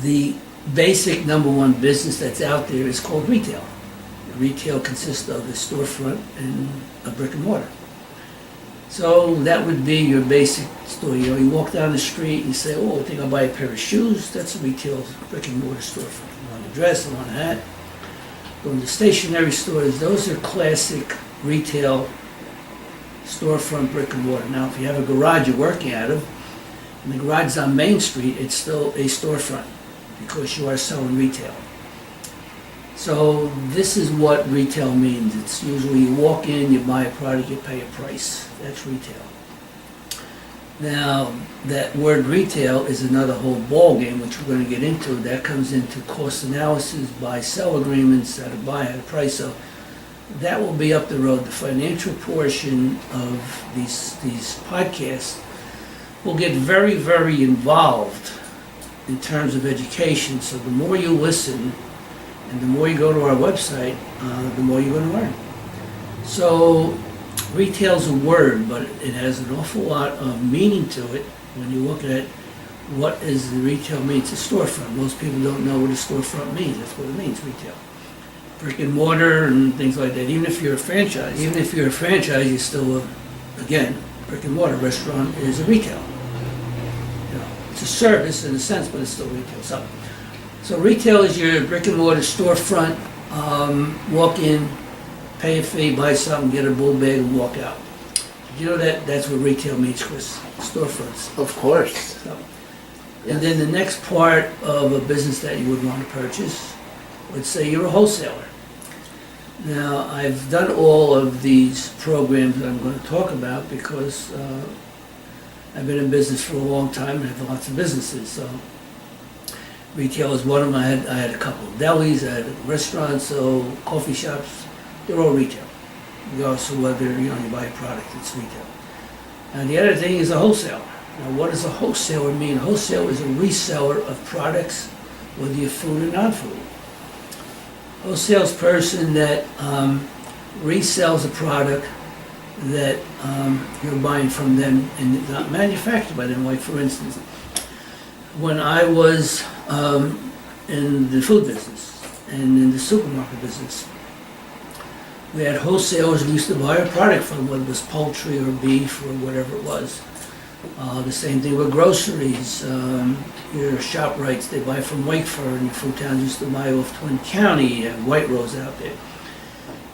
the basic number one business that's out there is called retail. Retail consists of a storefront and a brick and mortar. So that would be your basic store. You know, you walk down the street and you say, oh, I think I'll buy a pair of shoes. That's a retail brick and mortar storefront. You want a dress, you want a hat. Going to stationery stores, those are classic retail storefront brick and mortar. Now, if you have a garage you're working out of, and the garage is on Main Street, it's still a storefront because you are selling retail. So this is what retail means. It's usually you walk in, you buy a product, you pay a price. That's retail. Now, that word retail is another whole ball game, which we're going to get into. That comes into cost analysis, buy-sell agreements, how to buy, how to price. So that will be up the road. The financial portion of these podcasts will get very, very involved in terms of education. So the more you listen and the more you go to our website, the more you're going to learn. So retail's a word, but it has an awful lot of meaning to it when you look at what is the retail means. It's a storefront. Most people don't know what a storefront means. That's what it means, retail. Brick and mortar and things like that. Even if you're a franchise, you're still, again, brick and mortar restaurant is a retail. You know, it's a service in a sense, but it's still retail. So retail is your brick and mortar storefront. Walk in, pay a fee, buy something, get a bull bag, and walk out. You know that's what retail means, Chris. Storefronts. Of course. So, and then the next part of a business that you would want to purchase, let's say you're a wholesaler. Now, I've done all of these programs that I'm going to talk about because I've been in business for a long time and have lots of businesses. So retail is one of them. I had a couple of delis, I had restaurants, so coffee shops. They're all retail. Regardless of whether you buy a product, it's retail. And the other thing is a wholesaler. Now, what does a wholesaler mean? A wholesaler is a reseller of products, whether you're food or non-food. A salesperson that resells a product that you're buying from them and not manufactured by them. Like, for instance, when I was in the food business and in the supermarket business, we had wholesalers we used to buy a product from, whether it was poultry or beef or whatever it was. The same thing with groceries. Your ShopRites, they buy from Wakeford, and your food towns used to buy off Twin County and White Rose out there.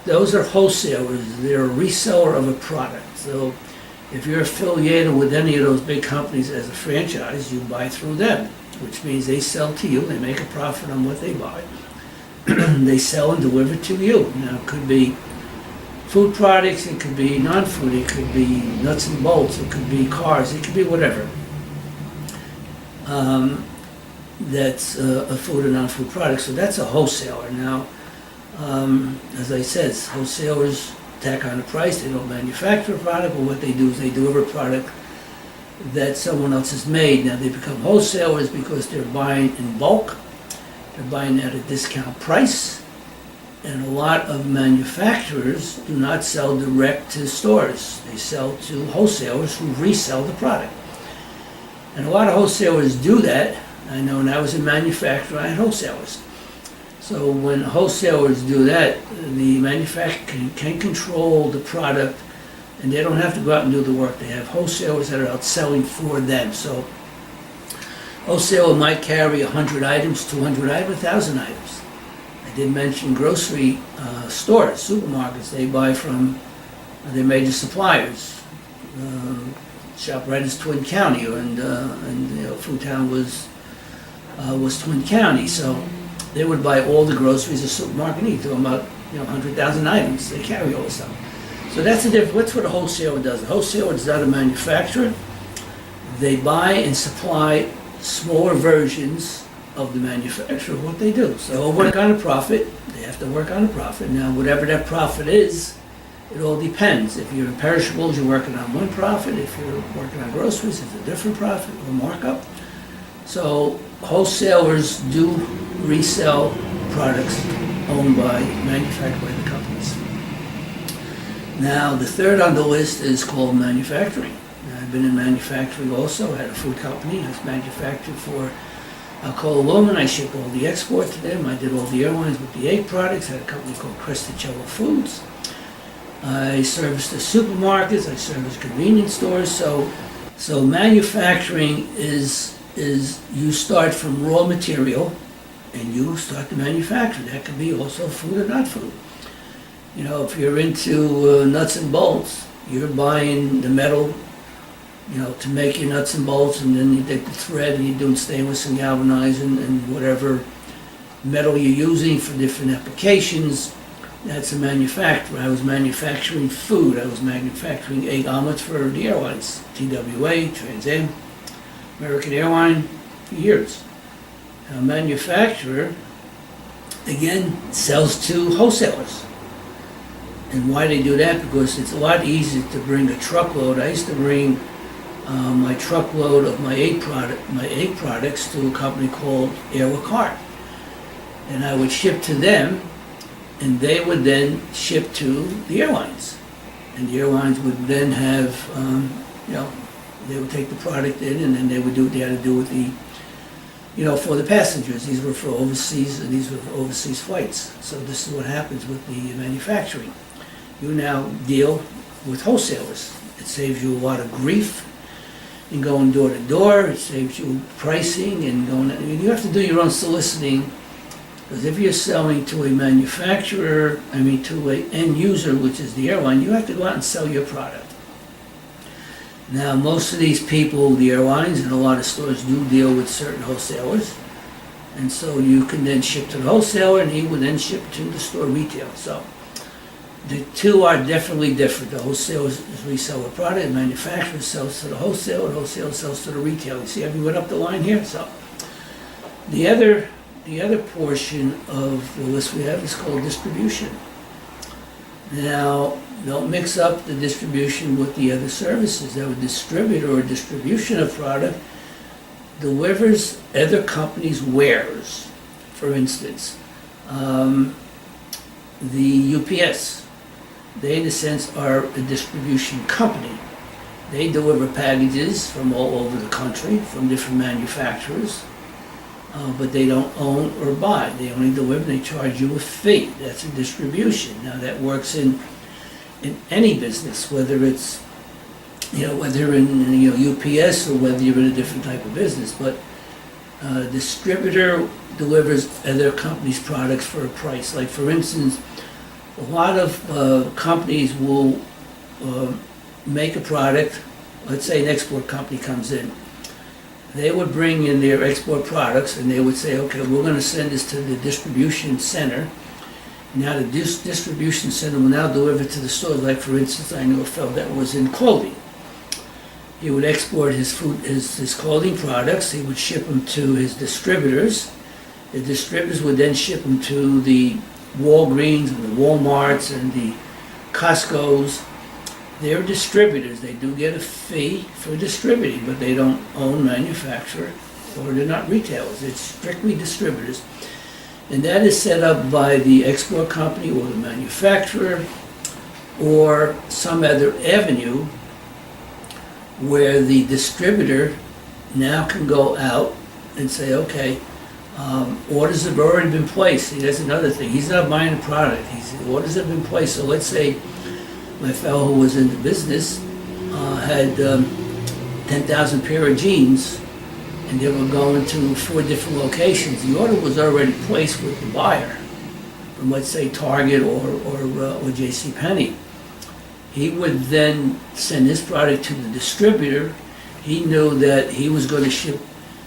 Those are wholesalers. They're a reseller of a product. So if you're affiliated with any of those big companies as a franchise, you buy through them, which means they sell to you, they make a profit on what they buy. They sell and deliver to you. Now, it could be food products, it could be non-food, it could be nuts and bolts, it could be cars, it could be whatever. That's a food or non-food product. So that's a wholesaler. Now, as I said, wholesalers tack on a price. They don't manufacture a product, but what they do is they deliver a product that someone else has made. Now, they become wholesalers because they're buying in bulk. They're buying at a discount price, and a lot of manufacturers do not sell direct to stores. They sell to wholesalers who resell the product. And a lot of wholesalers do that. I know when I was a manufacturer, I had wholesalers. So when wholesalers do that, the manufacturer can control the product, and they don't have to go out and do the work. They have wholesalers that are out selling for them. So wholesaler might carry 100 items, 200 items, 1,000 items. I did mention grocery stores, supermarkets. They buy from their major suppliers. ShopRite is Twin County, and Food Town was Twin County. So they would buy all the groceries a supermarket needs. They're about 100,000 items. They carry all this stuff. So that's the difference. That's what a wholesaler does. A wholesaler is not a manufacturer. They buy and supply smaller versions of the manufacturer of what they do. So they'll work on a profit. They have to work on a profit. Now, whatever that profit is, it all depends. If you're in perishables, you're working on one profit. If you're working on groceries, it's a different profit or markup. So wholesalers do resell products owned by, manufactured by the companies. Now, the third on the list is called manufacturing. I've been in manufacturing also. I had a food company. I manufactured for Alcoa Aluminum, I ship all the export to them. I did all the airlines with the egg products. I had a company called Cristicello Foods. I service the supermarkets. I service convenience stores. So manufacturing is you start from raw material and you start to manufacture. That could be also food or not food. You know, if you're into nuts and bolts, you're buying the metal, you know, to make your nuts and bolts, and then you take the thread and you're doing stainless and galvanizing and whatever metal you're using for different applications. That's a manufacturer. I was manufacturing food. I was manufacturing egg omelets for the airlines, TWA, Trans Am, American Airlines, for years. A manufacturer, again, sells to wholesalers. And why they do that? Because it's a lot easier to bring a truckload. I used to bring my truckload of my egg products to a company called Air La Carte. And I would ship to them, and they would then ship to the airlines. And the airlines would then have, you know, they would take the product in, and then they would do what they had to do with the, you know, for the passengers. These were for overseas, and these were for overseas flights. So this is what happens with the manufacturing. You now deal with wholesalers. It saves you a lot of grief in going door to door. It saves you pricing and going. I mean, you have to do your own soliciting, because if you're selling to a manufacturer, I mean to an end user, which is the airline, you have to go out and sell your product. Now, most of these people, the airlines and a lot of stores, do deal with certain wholesalers, and so you can then ship to the wholesaler, and he would then ship to the store retail. So the two are definitely different. The wholesaler resell a product, the manufacturer sells to the wholesaler, the wholesaler sells to the retailer. You see how we went up the line here? So the other portion of the list we have is called distribution. Now, don't mix up the distribution with the other services. Now, a distributor or distribution of product delivers other companies' wares. For instance, the UPS. They, in a sense, are a distribution company. They deliver packages from all over the country, from different manufacturers, but they don't own or buy. They only deliver, they charge you a fee. That's a distribution. Now, that works in any business, whether it's, you know, whether in, you know, UPS or whether you're in a different type of business. But a distributor delivers other companies' products for a price. Like, for instance, a lot of companies will make a product. Let's say an export company comes in. They would bring in their export products, and they would say, okay, we're going to send this to the distribution center. Now the distribution center will now deliver to the stores. Like, for instance, I knew a fellow that was in clothing. He would export his clothing products. He would ship them to his distributors. The distributors would then ship them to the Walgreens and the Walmarts and the Costco's. They're distributors. They do get a fee for distributing, but they don't own, manufacture, or they're not retailers. It's strictly distributors. And that is set up by the export company or the manufacturer or some other avenue where the distributor now can go out and say, okay, orders have already been placed. See, that's another thing. He's not buying a product. Orders have been placed. So let's say my fellow who was in the business had 10,000 pair of jeans, and they were going to 4 different locations. The order was already placed with the buyer from, let's say, Target or JCPenney. He would then send his product to the distributor. He knew that he was going to ship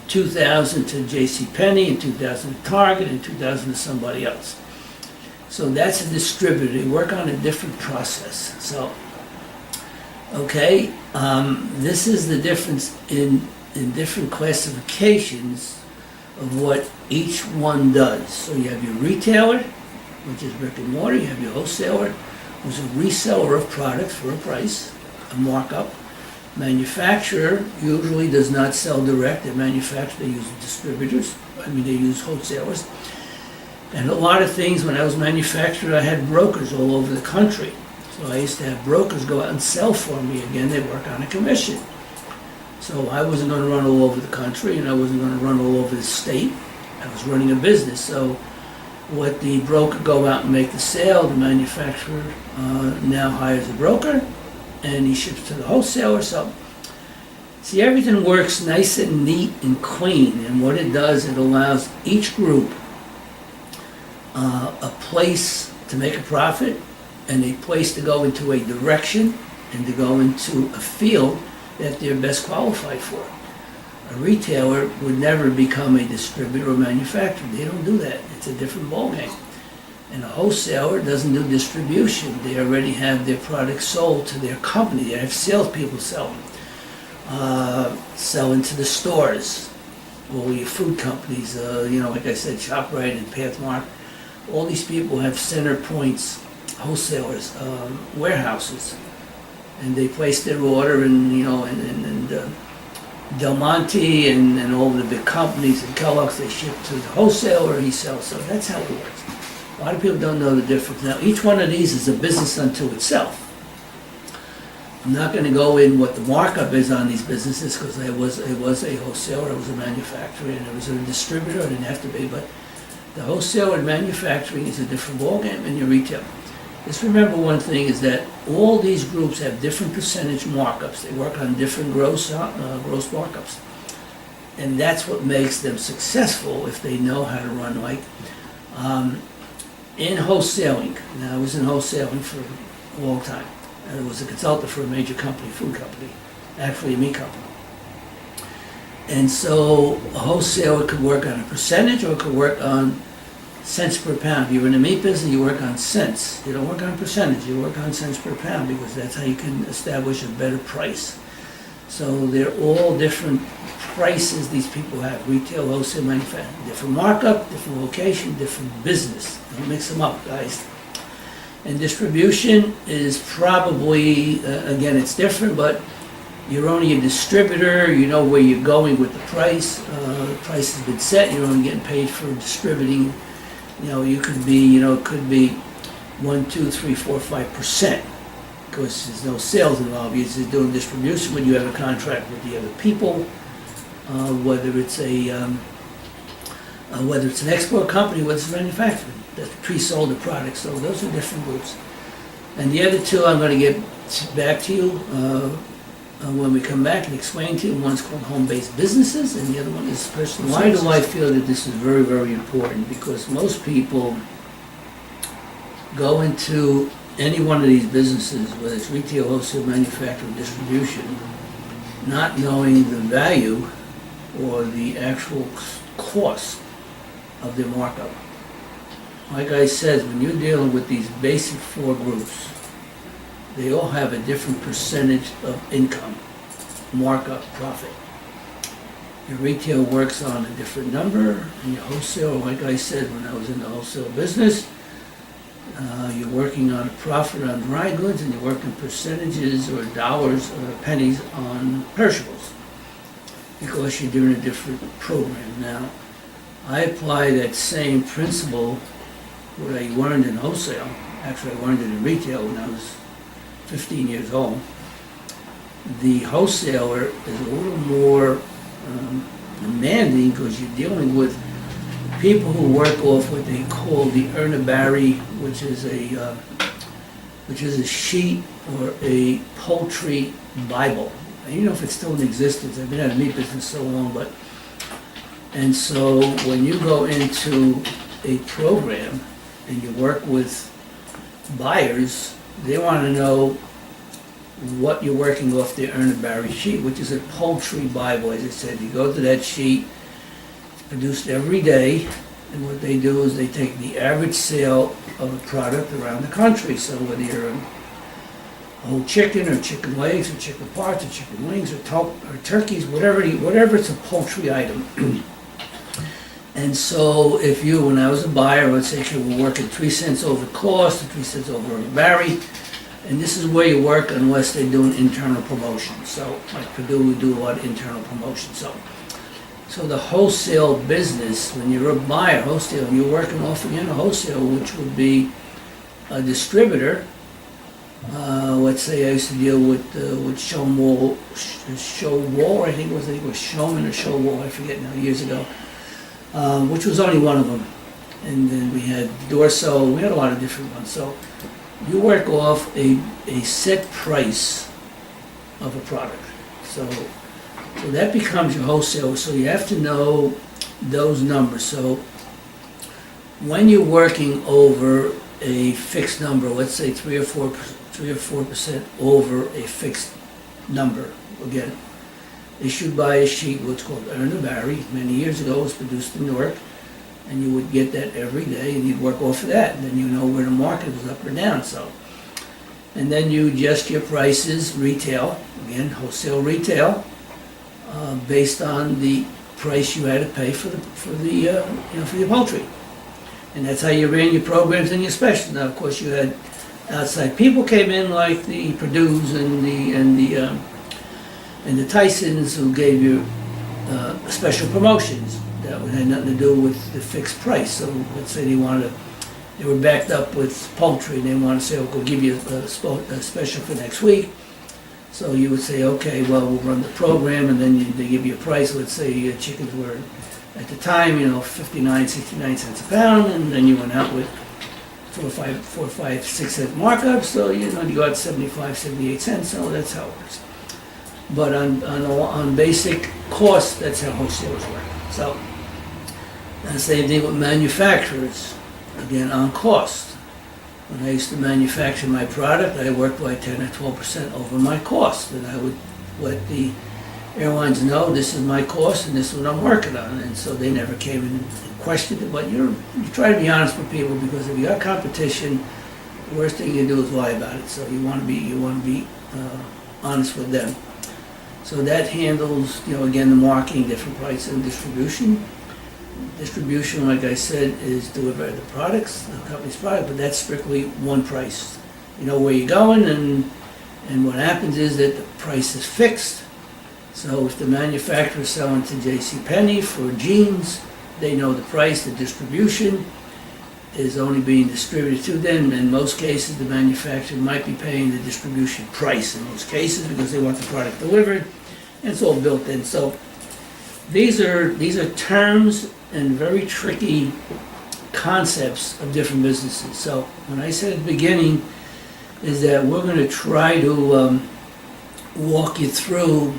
2,000 to JCPenney and 2,000 to Target and 2,000 to somebody else. So that's a distributor. They work on a different process. So, okay, this is the difference in different classifications of what each one does. So you have your retailer, which is brick and mortar. You have your wholesaler, who's a reseller of products for a price, a markup. Manufacturer usually does not sell direct. They manufacture, they use distributors. They use wholesalers. And a lot of things, when I was manufacturing, I had brokers all over the country. So I used to have brokers go out and sell for me. Again, they work on a commission. So I wasn't gonna run all over the country, and I wasn't gonna run all over the state. I was running a business, so what the broker go out and make the sale, the manufacturer now hires a broker, and he ships to the wholesaler. So, see, everything works nice and neat and clean, and what it does, it allows each group a place to make a profit, and a place to go into a direction, and to go into a field that they're best qualified for. A retailer would never become a distributor or manufacturer. They don't do that. It's a different ballgame. And a wholesaler doesn't do distribution. They already have their products sold to their company. They have salespeople selling. Selling to the stores, all your food companies, like I said, ShopRite and Pathmark. All these people have center points, wholesalers, warehouses, and they place their order, and Del Monte and all the big companies and Kellogg's, they ship to the wholesaler, he sells. So that's how it works. A lot of people don't know the difference. Now, each one of these is a business unto itself. I'm not going to go in what the markup is on these businesses, because it was a wholesaler, it was a manufacturer, and it was a distributor. It didn't have to be, but the wholesaler and manufacturing is a different ballgame than your retail. Just remember one thing, is that all these groups have different percentage markups. They work on different gross markups. And that's what makes them successful, if they know how to run. Like in wholesaling, now I was in wholesaling for a long time. I was a consultant for a major company, food company, actually a meat company. And so a wholesaler could work on a percentage, or it could work on cents per pound. You're in the meat business, you work on cents. You don't work on percentage, you work on cents per pound, because that's how you can establish a better price. So they're all different prices these people have: retail, wholesale, manufacturing. Different markup, different location, different business. Don't mix them up, guys. And distribution is probably, again, it's different, but you're only a distributor, you know where you're going with the price. The price has been set, you're only getting paid for distributing. You could be, it could be 1, 2, 3, 4, 5%, because there's no sales involved. You're just doing distribution when you have a contract with the other people, whether it's an export company, whether it's manufacturing, that's pre-sold the product. So those are different groups. And the other two, I'm going to get back to you when we come back and explain to you. One's called home-based businesses, and the other one is personal. Why do I feel that this is very, very important? Because most people go into any one of these businesses, whether it's retail, wholesale, manufacturing, distribution, not knowing the value or the actual cost of their markup. Like I said, when you're dealing with these basic four groups, they all have a different percentage of income, markup, profit. Your retail works on a different number, and your wholesale, like I said, when I was in the wholesale business, you're working on a profit on dry goods, and you're working percentages or dollars or pennies on perishables, because you're doing a different program. Now, I apply that same principle, what I learned in wholesale. Actually, I learned it in retail when I was 15 years old. The wholesaler is a little more demanding, because you're dealing with people who work off what they call the Erna Barry, which is a sheet or a poultry Bible. I don't know if it's still in existence. I've been out of the meat business so long, but. And so when you go into a program and you work with buyers, they want to know what you're working off the Erna Barry sheet, which is a poultry Bible. As I said, you go to that sheet, it's produced every day, and what they do is they take the average sale of a product around the country. So whether you're a whole chicken, or chicken legs, or chicken parts, or chicken wings, or turkeys, whatever it's a poultry item. And so if you, when I was a buyer, let's say you were working 3 cents over cost, or 3 cents over a Barry, and this is where you work unless they're doing internal promotion. So like Purdue, we do a lot of internal promotion. So the wholesale business, when you're a buyer, wholesale, and you're working off again a wholesale, which would be a distributor, Let's say I used to deal with Show Wall, I think it was Showman or Show Wall, I forget now, years ago, which was only one of them. And then we had Dorso, we had a lot of different ones. So you work off a set price of a product. So that becomes your wholesale. So you have to know those numbers. So when you're working over a fixed number, let's say 3 or 4% over a fixed number, again, issued by a sheet, what's called Earn or Vary. Many years ago, it was produced in Newark, and you would get that every day, and you'd work off of that, and then you know where the market was up or down. So, and then you adjust your prices, retail, again, wholesale retail, based on the price you had to pay for the poultry. And that's how you ran your programs and your specials. Now, of course, you had outside people came in like the Purdue's and the Tysons, who gave you special promotions that had nothing to do with the fixed price. So let's say they were backed up with poultry, and they wanted to say, "We'll give you a special for next week." So you would say, "Okay, well, we'll run the program," and then they give you a price. Let's say chickens were at the time, 59, 69 cents a pound, and then you went out with 4, 5, 6 cent markup, so you got 75, 78 cents, so that's how it works. But on basic cost, that's how wholesalers work. So, and the same thing with manufacturers, again, on cost. When I used to manufacture my product, I worked by 10 or 12% over my cost, and I would let the airlines know this is my cost and this is what I'm working on, and so they never came in and questioned it. But you try to be honest with people, because if you got competition, the worst thing you do is lie about it. So you want to be honest with them. So that handles, again, the marketing, different price and distribution. Distribution, like I said, is deliver the products, the company's product, but that's strictly one price. You know where you're going, and what happens is that the price is fixed. So if the manufacturer is selling to JCPenney for jeans, they know the price. The distribution is only being distributed to them. In most cases, the manufacturer might be paying the distribution price in most cases, because they want the product delivered, and it's all built in. So these are terms and very tricky concepts of different businesses. So when I said at the beginning is that we're going to try to walk you through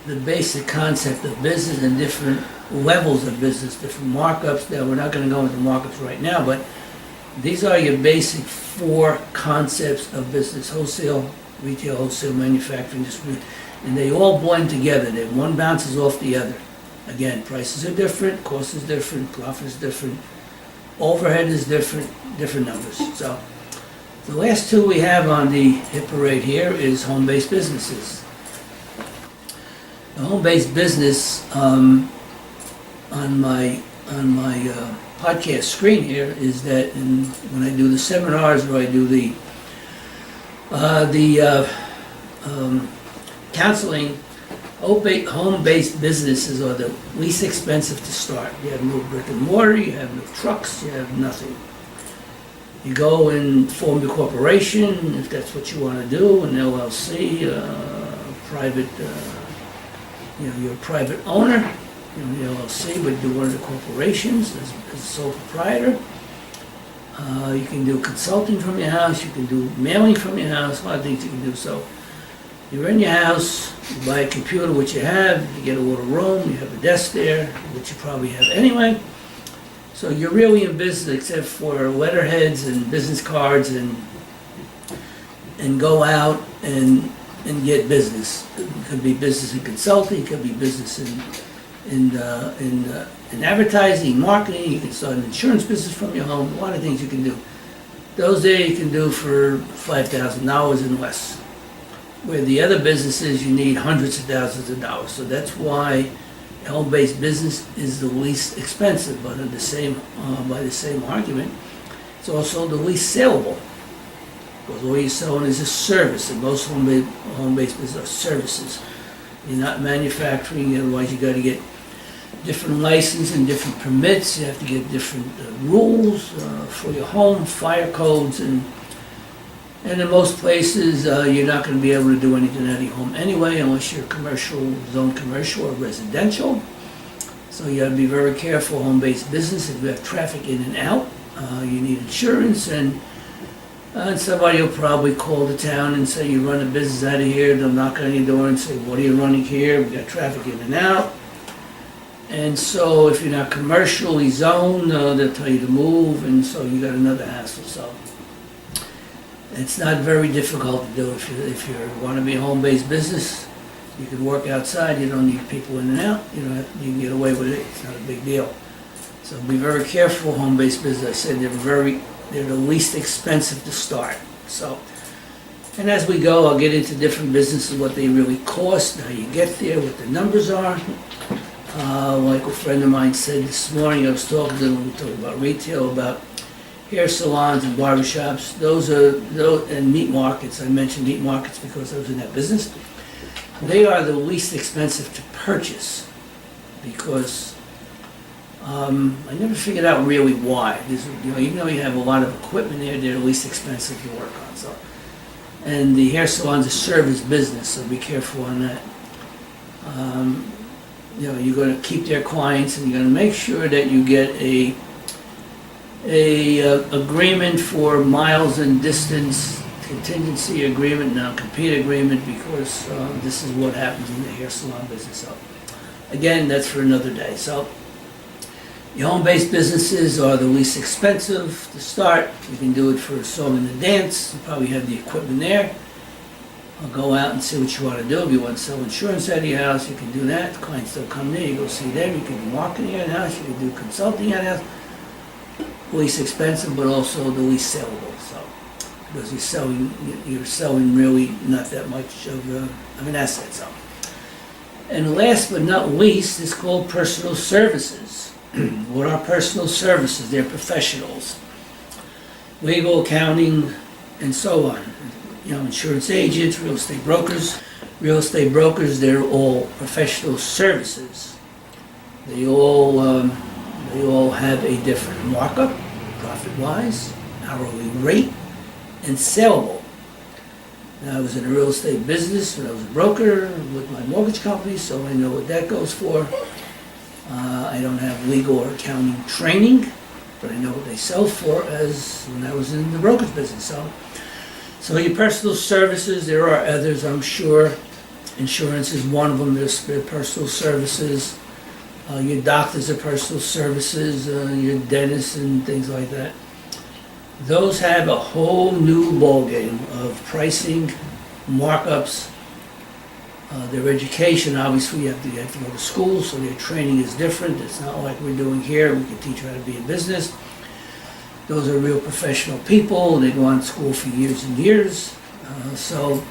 the basic concept of business and different levels of business, different markups. Now, we're not going to go into markups right now, but these are your basic 4 concepts of business: wholesale, retail, wholesale, manufacturing, distribution, and they all blend together. One bounces off the other. Again, prices are different, cost is different, profit is different, overhead is different numbers. So the last 2 we have on the hit parade here is home-based businesses. The home-based business on my podcast screen here is that when I do the seminars, or I do the counseling, home-based businesses are the least expensive to start. You have no brick and mortar, you have no trucks, you have nothing. You go and form your corporation, if that's what you want to do, an LLC, private. You're a private owner, the LLC would do one of the corporations as a sole proprietor. You can do consulting from your house, you can do mailing from your house, a lot of things you can do. So you're in your house, you buy a computer, which you have, you get a little room, you have a desk there, which you probably have anyway. So you're really in business, except for letterheads and business cards, and go out and get business. It could be business in consulting, it could be business in advertising, marketing. You can start an insurance business from your home. A lot of things you can do. Those there you can do for $5,000 and less. Where the other businesses, you need hundreds of thousands of dollars. So that's why home-based business is the least expensive, but by the same argument, it's also the least saleable. Because all you're selling is a service, and most home-based businesses are services. You're not manufacturing, otherwise you got to get different license and different permits. You have to get different rules for your home, fire codes, and And in most places, you're not gonna be able to do anything at your home anyway, unless you're commercial, zone commercial or residential. So you gotta be very careful, home-based business, if you have traffic in and out, you need insurance, and somebody will probably call the town and say, you run a business out of here, they'll knock on your door and say, what are you running here, we got traffic in and out. And so if you're not commercially zoned, they'll tell you to move, and so you got another hassle, so. It's not very difficult to do if you want to be a home-based business. You can work outside, you don't need people in and out, you can get away with it, it's not a big deal. So be very careful, home-based business, I said they're the least expensive to start, so. And as we go, I'll get into different businesses, what they really cost, how you get there, what the numbers are. Like a friend of mine said this morning, I was talking to them, we talked about retail, about hair salons and barbershops, and meat markets. I mentioned meat markets because I was in that business. They are the least expensive to purchase because I never figured out really why. Even though you have a lot of equipment there, they're the least expensive to work on. So, and the hair salon's a service business, so be careful on that. You're going to keep their clients, and you're going to make sure that you get a agreement for miles and distance, contingency agreement, non-compete agreement, because this is what happens in the hair salon business. So again, that's for another day. So your home-based businesses are the least expensive to start. You can do it for a song and a dance. You probably have the equipment there. I'll go out and see what you want to do. If you want to sell insurance out of your house, you can do that. Clients will come there, you go see them. You can do marketing at the house, you can do consulting at the house. Least expensive, but also the least sellable. So, because you're selling really not that much of an asset. So, and last but not least is called personal services. What are personal services? They're professionals, legal, accounting, and so on. Insurance agents, real estate brokers. Real estate brokers, they're all professional services. They all have a different markup, profit-wise, hourly rate, and sellable. Now, I was in a real estate business when I was a broker with my mortgage company, so I know what that goes for. I don't have legal or accounting training, but I know what they sell for as when I was in the brokerage business. So your personal services, there are others, I'm sure. Insurance is one of them. There's personal services. Your doctors are personal services, your dentists and things like that. Those have a whole new ballgame of pricing, markups, their education. Obviously, you have to go to school, so their training is different. It's not like we're doing here. We can teach you how to be in business. Those are real professional people. They go on to school for years and years. So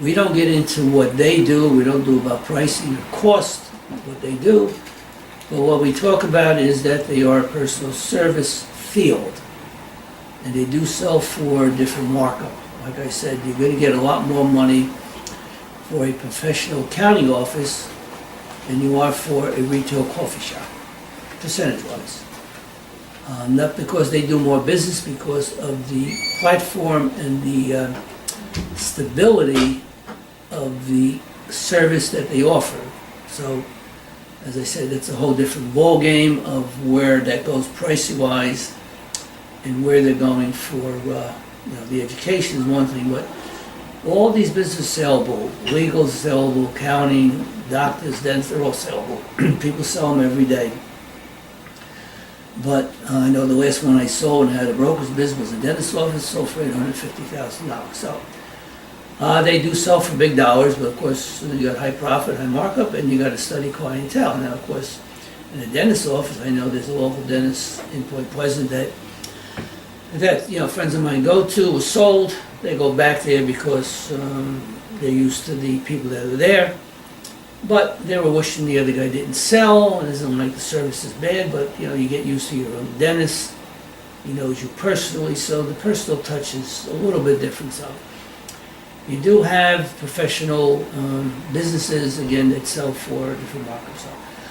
we don't get into what they do. We don't do about pricing or cost, what they do. But what we talk about is that they are a personal service field. And they do sell for different markup. Like I said, you're going to get a lot more money for a professional accounting office than you are for a retail coffee shop, percentage-wise. Not because they do more business, because of the platform and the stability of the service that they offer. So, as I said, it's a whole different ballgame of where that goes pricing-wise and where they're going for, the education is one thing, but all these businesses sellable, legal is sellable, accounting, doctors, dentists, they're all sellable. People sell them every day. But I know the last one I sold and had a broker's business was a dentist's office, sold for $850,000. So they do sell for big dollars, but of course you got high profit, high markup, and you got to study clientele. Now, of course, in a dentist's office, I know there's a local dentist in Point Pleasant that friends of mine go to, was sold. They go back there because they're used to the people that are there. But they were wishing the other guy didn't sell, and it isn't like the service is bad, but you get used to your own dentist. He knows you personally, so the personal touch is a little bit different. So you do have professional businesses, again, that sell for different markets. So